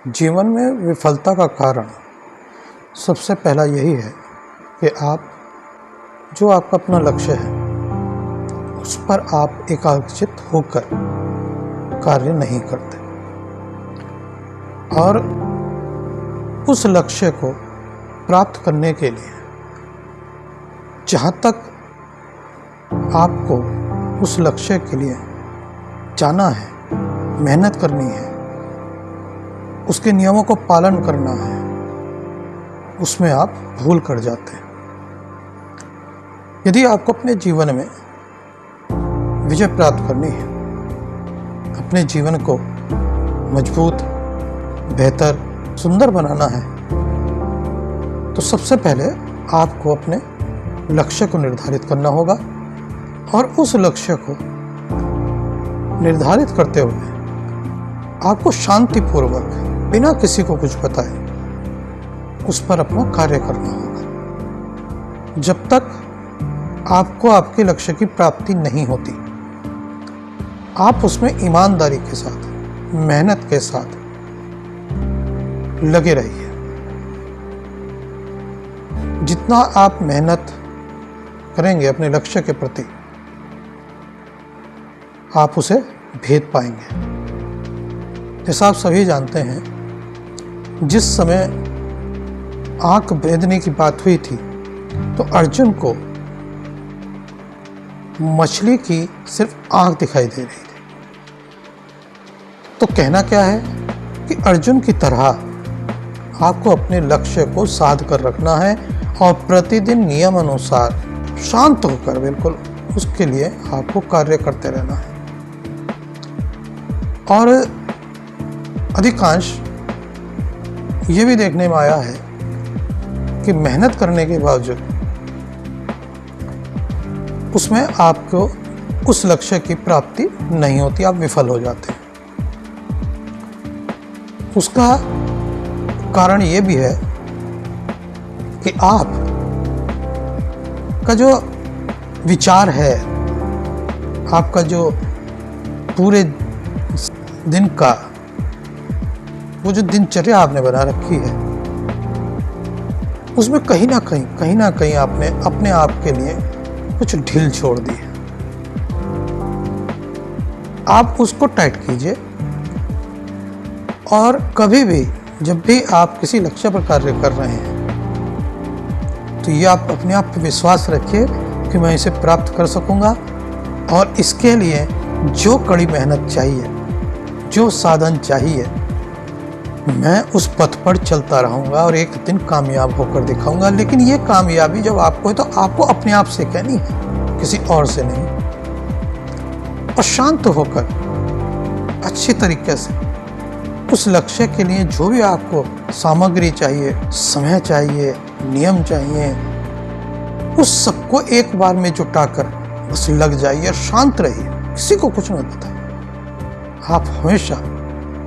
जीवन में विफलता का कारण सबसे पहला यही है कि आपका अपना लक्ष्य है उस पर आप एकाग्रचित होकर कार्य नहीं करते और उस लक्ष्य को प्राप्त करने के लिए जहाँ तक आपको उस लक्ष्य के लिए जाना है, मेहनत करनी है, उसके नियमों को पालन करना है, उसमें आप भूल कर जाते हैं। यदि आपको अपने जीवन में विजय प्राप्त करनी है, अपने जीवन को मजबूत, बेहतर, सुंदर बनाना है, तो सबसे पहले आपको अपने लक्ष्य को निर्धारित करना होगा और उस लक्ष्य को निर्धारित करते हुए आपको शांतिपूर्वक बिना किसी को कुछ बताए उस पर अपना कार्य करना होगा। जब तक आपको आपके लक्ष्य की प्राप्ति नहीं होती, आप उसमें ईमानदारी के साथ, मेहनत के साथ लगे रहिए। जितना आप मेहनत करेंगे अपने लक्ष्य के प्रति, आप उसे भेद पाएंगे। जैसा आप सभी जानते हैं, जिस समय आंख भेदने की बात हुई थी तो अर्जुन को मछली की सिर्फ आंख दिखाई दे रही थी। तो कहना क्या है कि अर्जुन की तरह आपको अपने लक्ष्य को साध कर रखना है और प्रतिदिन नियम अनुसार शांत होकर बिल्कुल उसके लिए आपको कार्य करते रहना है। और अधिकांश ये भी देखने में आया है कि मेहनत करने के बावजूद उसमें आपको उस लक्ष्य की प्राप्ति नहीं होती, आप विफल हो जाते हैं। उसका कारण ये भी है कि आप का जो विचार है, आपका जो पूरे दिन का वो जो दिनचर्या आपने बना रखी है, उसमें कहीं ना कहीं आपने अपने आप के लिए कुछ ढील छोड़ दी है। आप उसको टाइट कीजिए और कभी भी जब भी आप किसी लक्ष्य पर कार्य कर रहे हैं तो ये आप अपने आप पे विश्वास रखिए कि मैं इसे प्राप्त कर सकूंगा और इसके लिए जो कड़ी मेहनत चाहिए, जो साधन चाहिए, मैं उस पथ पर चलता रहूंगा और एक दिन कामयाब होकर दिखाऊंगा। लेकिन ये कामयाबी जब आपको है तो आपको अपने आप से कहनी है, किसी और से नहीं। और शांत होकर अच्छी तरीके से उस लक्ष्य के लिए जो भी आपको सामग्री चाहिए, समय चाहिए, नियम चाहिए, उस सबको एक बार में जुटाकर बस लग जाइए, शांत रहिए, किसी को कुछ मत बताइए। आप हमेशा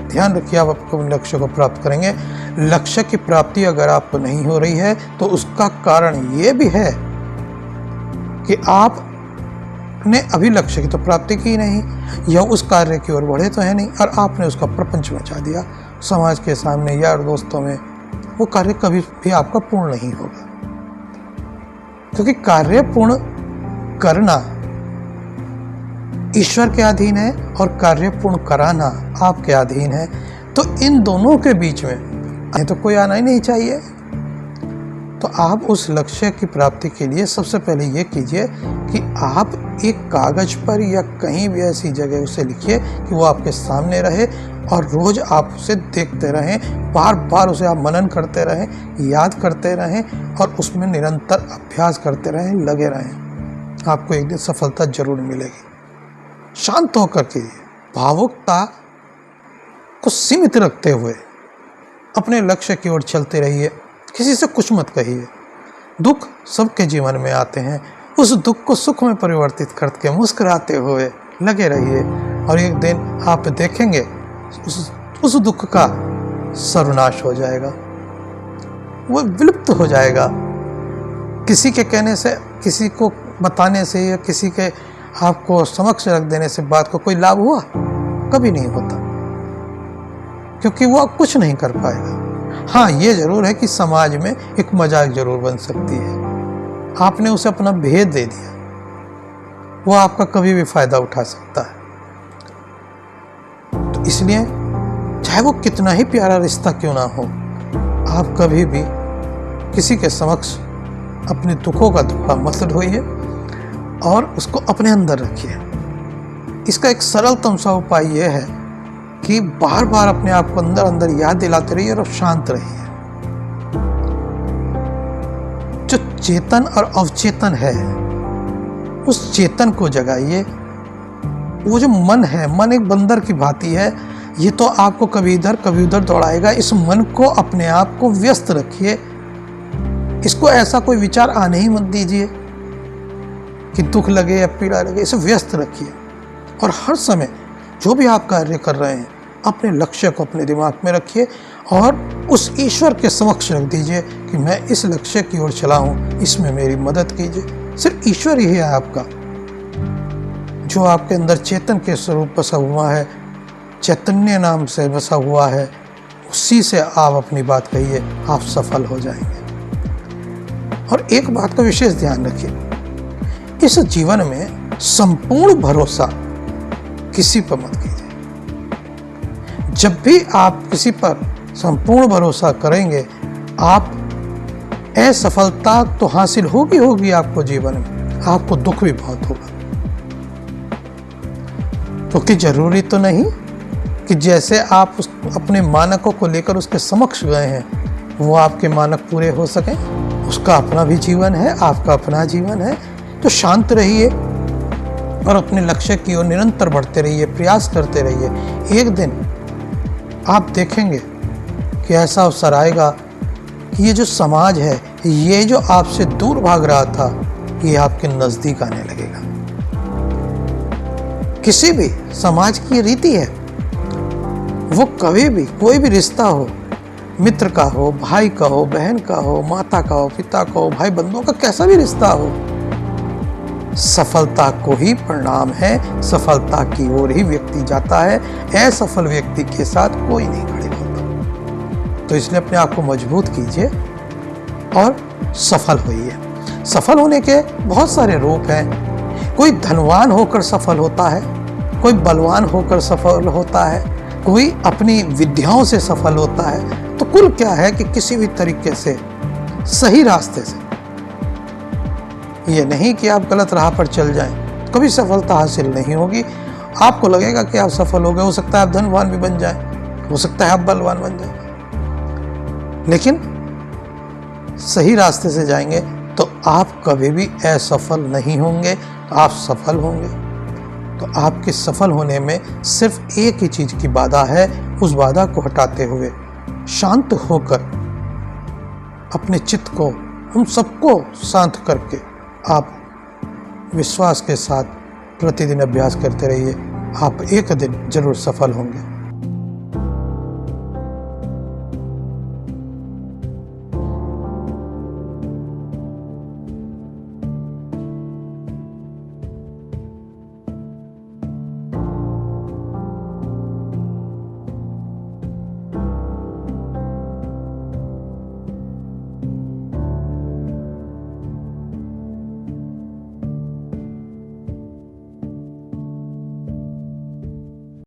ध्यान रखिए, आप अपने लक्ष्य को प्राप्त करेंगे। लक्ष्य की प्राप्ति अगर आपको नहीं हो रही है तो उसका कारण ये भी है कि आपने अभी लक्ष्य की तो प्राप्ति की नहीं, या उस कार्य की ओर बढ़े तो है नहीं, और आपने उसका प्रपंच मचा दिया समाज के सामने, यार दोस्तों में। वो कार्य कभी भी आपका पूर्ण नहीं होगा, क्योंकि कार्य पूर्ण करना ईश्वर के अधीन है और कार्य पूर्ण कराना आपके अधीन है। तो इन दोनों के बीच में तो कोई आना ही नहीं चाहिए। तो आप उस लक्ष्य की प्राप्ति के लिए सबसे पहले ये कीजिए कि आप एक कागज पर या कहीं भी ऐसी जगह उसे लिखिए कि वो आपके सामने रहे और रोज आप उसे देखते रहें, बार बार उसे आप मनन करते रहें, याद करते रहें और उसमें निरंतर अभ्यास करते रहें, लगे रहें। आपको एक दिन सफलता जरूर मिलेगी। शांत होकर के भावुकता को सीमित रखते हुए अपने लक्ष्य की ओर चलते रहिए, किसी से कुछ मत कहिए। दुख सबके जीवन में आते हैं, उस दुख को सुख में परिवर्तित करके मुस्कुराते हुए लगे रहिए और एक दिन आप देखेंगे उस दुख का सर्वनाश हो जाएगा, वो विलुप्त हो जाएगा। किसी के कहने से, किसी को बताने से या किसी के आपको समक्ष रख देने से बात को कोई लाभ हुआ? कभी नहीं होता। क्योंकि वो कुछ नहीं कर पाएगा। हाँ, ये जरूर है कि समाज में एक मजाक जरूर बन सकती है। आपने उसे अपना भेद दे दिया, वो आपका कभी भी फायदा उठा सकता है। तो इसलिए चाहे वो कितना ही प्यारा रिश्ता क्यों ना हो, आप कभी भी किसी के समक्ष अपने दुखों का दुखड़ा मत ढोइए और उसको अपने अंदर रखिए। इसका एक सरलतम सा उपाय यह है कि बार बार अपने आप को अंदर अंदर याद दिलाते रहिए और शांत रहिए। जो चेतन और अवचेतन है, उस चेतन को जगाइए। वो जो मन है, मन एक बंदर की भांति है, ये तो आपको कभी इधर कभी उधर दौड़ाएगा। इस मन को, अपने आप को व्यस्त रखिए। इसको ऐसा कोई विचार आने ही मत दीजिए कि दुख लगे या पीड़ा लगे। इसे व्यस्त रखिए और हर समय जो भी आप कार्य कर रहे हैं, अपने लक्ष्य को अपने दिमाग में रखिए और उस ईश्वर के समक्ष रख दीजिए कि मैं इस लक्ष्य की ओर चला हूँ, इसमें मेरी मदद कीजिए। सिर्फ ईश्वर ही है आपका, जो आपके अंदर चेतन के स्वरूप बसा हुआ है, चैतन्य नाम से बसा हुआ है। उसी से आप अपनी बात कहिए, आप सफल हो जाएंगे। और एक बात का विशेष ध्यान रखिए, इस जीवन में संपूर्ण भरोसा किसी पर मत कीजिए। जब भी आप किसी पर संपूर्ण भरोसा करेंगे, आप असफलता तो हासिल होगी आपको जीवन में, आपको दुख भी बहुत होगा। क्योंकि जरूरी तो नहीं कि जैसे आप अपने मानकों को लेकर उसके समक्ष गए हैं, वो आपके मानक पूरे हो सकें। उसका अपना भी जीवन है, आपका अपना जीवन है। तो शांत रहिए और अपने लक्ष्य की ओर निरंतर बढ़ते रहिए, प्रयास करते रहिए। एक दिन आप देखेंगे कि ऐसा अवसर आएगा कि ये जो समाज है, ये जो आपसे दूर भाग रहा था, ये आपके नजदीक आने लगेगा। किसी भी समाज की रीति है, वो कभी भी कोई भी रिश्ता हो, मित्र का हो, भाई का हो, बहन का हो, माता का हो, पिता का हो, भाई बंधुओं का कैसा भी रिश्ता हो, सफलता को ही परिणाम है। सफलता की ओर ही व्यक्ति जाता है। असफल व्यक्ति के साथ कोई नहीं खड़े होता। तो इसलिए अपने आप को मजबूत कीजिए और सफल होइए। सफल होने के बहुत सारे रूप हैं। कोई धनवान होकर सफल होता है, कोई बलवान होकर सफल होता है, कोई अपनी विद्याओं से सफल होता है। तो कुल क्या है कि किसी भी तरीके से सही रास्ते से, ये नहीं कि आप गलत राह पर चल जाएं, कभी सफलता हासिल नहीं होगी। आपको लगेगा कि आप सफल हो गए, हो सकता है आप धनवान भी बन जाएं, हो सकता है आप बलवान बन जाएं, लेकिन सही रास्ते से जाएंगे तो आप कभी भी असफल नहीं होंगे, आप सफल होंगे। तो आपके सफल होने में सिर्फ एक ही चीज की बाधा है। उस बाधा को हटाते हुए शांत होकर अपने चित्त को, हम सबको शांत करके आप विश्वास के साथ प्रतिदिन अभ्यास करते रहिए। आप एक दिन जरूर सफल होंगे।